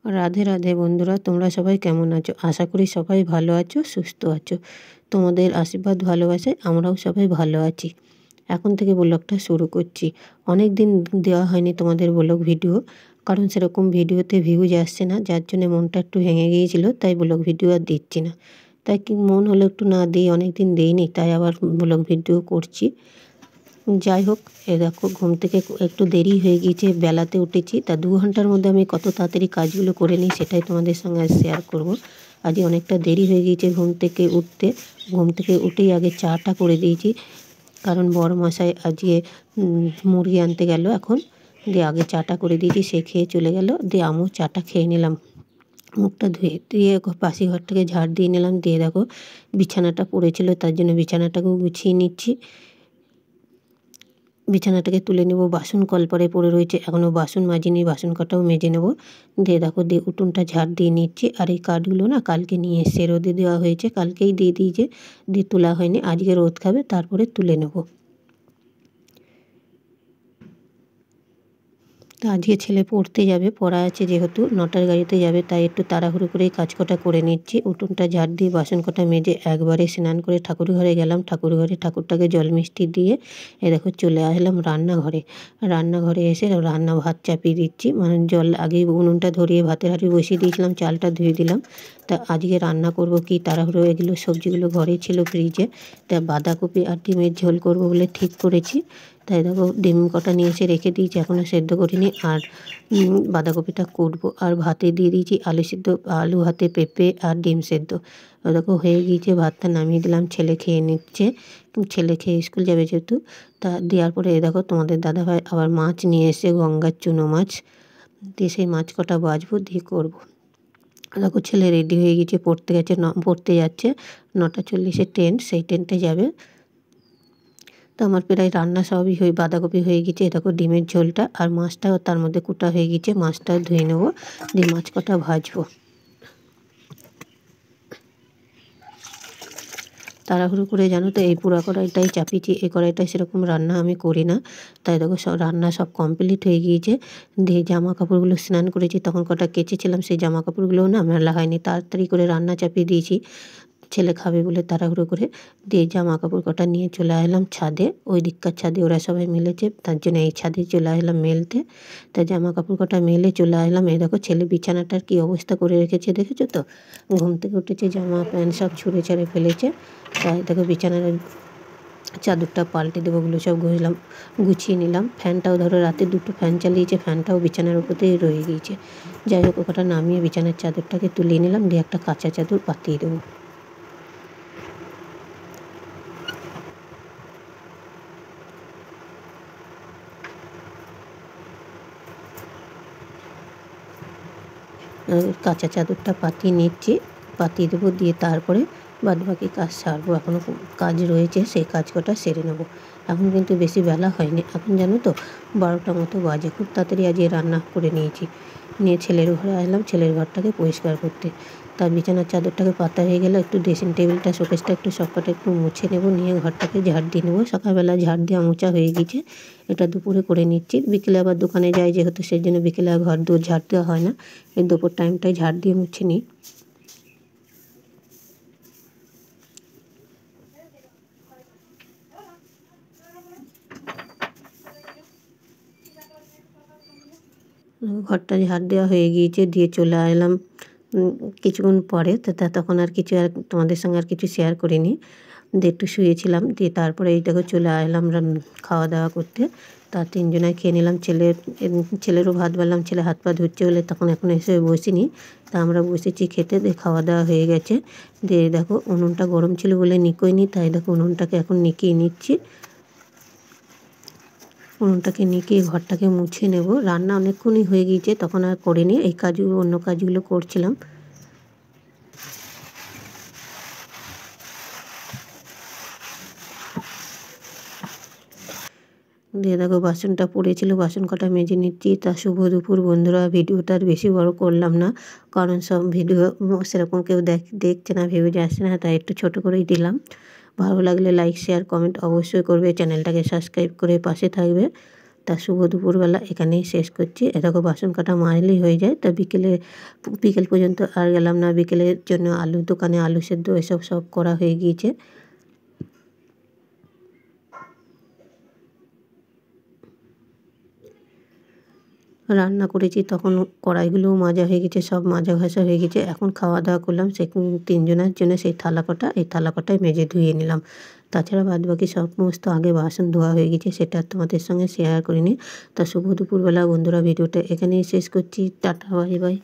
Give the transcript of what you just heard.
রাধে রাধে বন্ধুরা, তোমরা সবাই কেমন আছো? আশা করি সবাই ভালো আছো, সুস্থ আছো। তোমাদের আশীর্বাদ ভালোবাসায় আমরাও সবাই ভালো আছি। এখন থেকে ব্লগটা শুরু করছি। অনেক দিন দেওয়া হয়নি তোমাদের ব্লগ ভিডিও, কারণ সেরকম ভিডিওতে ভিউজ আসছে না, যার জন্য মনটা একটু ভেঙে গিয়েছিলো, তাই ব্লগ ভিডিও আর দিচ্ছি না। তাই কি মন হলো একটু না দিই, অনেক দিন দিইনি, তাই আবার ব্লগ ভিডিও করছি। যাই হোক, দেখো ঘুম থেকে একটু দেরি হয়ে গিয়েছে, বেলাতে উঠেছি, তা 2 ঘন্টার মধ্যে আমি কত তাড়াতাড়ি কাজগুলো করে নিই সেটাই তোমাদের সঙ্গে শেয়ার করব। আজকে অনেকটা দেরি হয়ে গিয়েছে ঘুম থেকে উঠতে। ঘুম থেকে উঠেই আগে চাটা করে দিয়েছি, কারণ বড়মশাই আজকে মুরগি আনতে গেল এখন। দিয়ে আগে চাটা করে দিয়েছি, সে খেয়ে চলে গেল, দিয়ে আমিও চাটা খেয়ে নিলাম। মুখটা ধুয়ে দিয়ে পাশি ঘরটাকে ঝাড় দিয়ে নিলাম। দিয়ে দেখো বিছানাটা পড়েছিল, তার জন্য বিছানাটাকেও গুছিয়ে নিচ্ছি। বিছানাটাকে তুলে নেব। বাসন কলপারে পড়ে রয়েছে, এখনও বাসন মাজিনি, বাসন কটাও মেজে নেব। দিয়ে দেখো উঠোনটা ঝাড় দিয়ে নিচ্ছি। আর এই কাঠগুলো না কালকে নিয়ে এসে রোদে দেওয়া হয়েছে, কালকেই দিয়ে দিয়েছে, দিয়ে তোলা হয়নি। আজকে রোদ খাবে, তারপরে তুলে নেব। তো আজকে ছেলে পড়তে যাবে, পড়া আছে যেহেতু, 9টার গাড়িতে যাবে, তাই একটু তাড়াহুড়ো করেই কাজ কটা করে নিচ্ছি। উঠোনটা ঝাড় দিয়ে বাসন কটা মেজে একবারে স্নান করে ঠাকুর ঘরে গেলাম। ঠাকুর ঘরে ঠাকুরটাকে জল মিষ্টি দিয়ে দেখো চলে আসলাম রান্নাঘরে। রান্নাঘরে এসে ভাত চাপিয়ে দিচ্ছি, মানে জল আগেই উনুনটা ধরিয়ে ভাতের হাঁড়ি বসিয়ে দিয়েছিলাম, চালটা ধুয়ে দিলাম। তা আজকে রান্না করব কি তাড়াহুড়ো, এগুলো সবজিগুলো ঘরেই ছিল ফ্রিজে, তা বাঁধাকপি আর ডিমের ঝোল করব বলে ঠিক করেছি। তাই দেখো ডিম কটা নিয়ে এসে রেখে দিয়েছি, এখনও সেদ্ধ করিনি। আর বাঁধাকপিটা কুটবো। আর ভাতে দিয়ে দিয়েছি আলু সিদ্ধ, আলু ভাতে পেঁপে আর ডিম সেদ্ধ। দেখো হয়ে গিয়েছে, ভাতটা নামিয়ে দিলাম, ছেলে খেয়ে নিচ্ছে। ছেলে খেয়ে স্কুল যাবে যেহেতু। তা দেওয়ার পরে দেখো তোমাদের দাদাভাই আবার মাছ নিয়ে এসে, গঙ্গার চুনো মাছ, দিয়ে সেই মাছ কটা বাছবো, দিয়ে করবো। দেখো ছেলে রেডি হয়ে গেছে, পড়তে যাচ্ছে। 9টা 40-এ ট্রেন, সেই ট্রেনটা যাবে। তো আমার প্রায় রান্না সবই বাঁধাকপি হয়ে গেছে, দেখো ডিমের ঝোলটা আর মাছটাও তার মধ্যে কুটা হয়ে গেছে, মাছটাও ধুয়ে নেবো, দিয়ে মাছ কটা ভাজবো। তাড়াহুড়ো করে জানো তো এই পুরা কড়াইটাই চাপিয়েছি, এই কড়াইটায় সেরকম রান্না আমি করি না। তাই দেখো রান্না সব কমপ্লিট হয়ে গিয়েছে। দিয়ে জামা কাপড়গুলো স্নান করেছি, তখন কটা কেচেছিলাম, সেই জামা কাপড়গুলোও না মেলা হয়নি, তাড়াতাড়ি করে রান্না চাপিয়ে দিয়েছি ছেলে খাবে বলে তাড়াহুড়ো করে। দিয়ে জামা কাপড় কটা নিয়ে চলে আসলাম ছাদে, ওই দিককার ছাদে ওরা সবাই মিলেছে, তার জন্য এই ছাদে চলে আসলাম মেলতে। তা জামা কাপড় কটা মেলে চলে আসলাম। এই দেখো ছেলে বিছানাটার কী অবস্থা করে রেখেছে, দেখেছো তো? ঘুম থেকে উঠেছে, জামা প্যান্ট সব ছুঁড়ে ছাড়ে ফেলেছে। তাই দেখো বিছানার চাদরটা পাল্টে দেবো, ওগুলো সব গুছিয়ে নিলাম। ফ্যানটাও ধরো রাতে 2টো ফ্যান চালিয়েছে, ফ্যানটাও বিছানার উপরেই রয়ে গিয়েছে। যাই হোক ওটা নামিয়ে বিছানার চাদরটাকে তুলে নিলাম, দিয়ে একটা কাঁচা চাদর পাতিয়ে দেবো। কাঁচা চাদরটা পাতিয়ে নিচ্ছি, পাতিয়ে দেবো, দিয়ে তারপরে বাদবাকি কাজ সারবো। এখনও কাজ রয়েছে, সেই কাজ কটা সেরে নেবো। এখন কিন্তু বেশি বেলা হয়নি, এখন জানো তো 12টা মতো বাজে। খুব তাড়াতাড়ি আজকে রান্না করে নিয়েছি। নিয়ে ছেলের ঘরে আসলাম, ছেলের ঘরটাকে পরিষ্কার করতে। তার বিছানার চাদরটাকে পাতা হয়ে গেলে একটু ড্রেসিং টেবিলটা, শোকেসটা একটু সবকটা একটু মুছে নেবো, নিয়ে ঘরটাকে ঝাড় দিয়ে নেবো। সকালবেলা ঝাড় দেওয়া মোছা হয়ে গেছে, এটা দুপুরে করে নিচ্ছি। বিকেলে আবার দোকানে যাই যেহেতু, সেই জন্য বিকেলে আর ঘর দূর ঝাড় দেওয়া হয় না, এই দুপুর টাইমটায় ঝাড় দিয়ে মুছে নিই। ঘরটা ঝাড় দেওয়া হয়ে গিয়েছে, দিয়ে চলে এলাম কিছুক্ষণ পরে। তখন আর কিছু, আর তোমাদের সঙ্গে আর কিছু শেয়ার করিনি। দিয়ে একটু শুয়েছিলাম, দিয়ে তারপরে এই দেখো চলে এলাম খাওয়া দাওয়া করতে। তা 3জনায় খেয়ে নিলাম। ছেলেরও ভাত বাড়লাম, ছেলে হাত পা ধুচ্ছে বলে তখন এখন এসে বসিনি, তা আমরা বসেছি খেতে। দিয়ে খাওয়া দাওয়া হয়ে গেছে। দিয়ে দেখো উনুনটা গরম ছিল বলে নিকোয়নি, তাই দেখো উনুনটাকে এখন নিকিয়ে নিচ্ছি। উনুনটাকে নিকিয়ে ঘরটাকে মুছে নেব। রান্না অনেকক্ষণই হয়ে গিয়েছে, তখন আর করিনি, এই কাজগুলো অন্য কাজগুলো করছিলাম। দিয়ে দেখো বাসনটা পড়েছিল, বাসন কটা মেজে নিচ্ছি। তা শুভ দুপুর বন্ধুরা। ভিডিওটা আর বেশি বড় করলাম না, কারণ সব ভিডিও সেরকম কেউ দেখছে না, ভিউজ আসছে না, তাই একটু ছোট করেই দিলাম। ভালো লাগলে লাইক শেয়ার কমেন্ট অবশ্যই করবে, চ্যানেলটাকে সাবস্ক্রাইব করে পাশে থাকবে। তা শুভ দুপুরবেলা এখানেই শেষ করছি। এরকম বাসন কাটা মাজলেই হয়ে যায়। তা বিকেল পর্যন্ত আর গেলাম না। বিকেলের জন্য দোকানে আলু সেদ্ধ এসব সব করা হয়ে গিয়েছে। রান্না করেছি তখন কড়াইগুলোও মাজা হয়ে গেছে, সব মাজা ঘষা হয়ে গেছে। এখন খাওয়া দাওয়া করলাম, সে 3 জনের জন্য সেই থালা কটা, এই থালা কটাই মেজে ধুয়ে নিলাম। তাছাড়া বাদবাকি সমস্ত আগে বাসন ধোয়া হয়ে গেছে, সেটা তোমাদের সঙ্গে শেয়ার করিনি। তা শুভ দুপুরবেলা বন্ধুরা, ভিডিওটা এখানেই শেষ করছি। Tata, bye bye.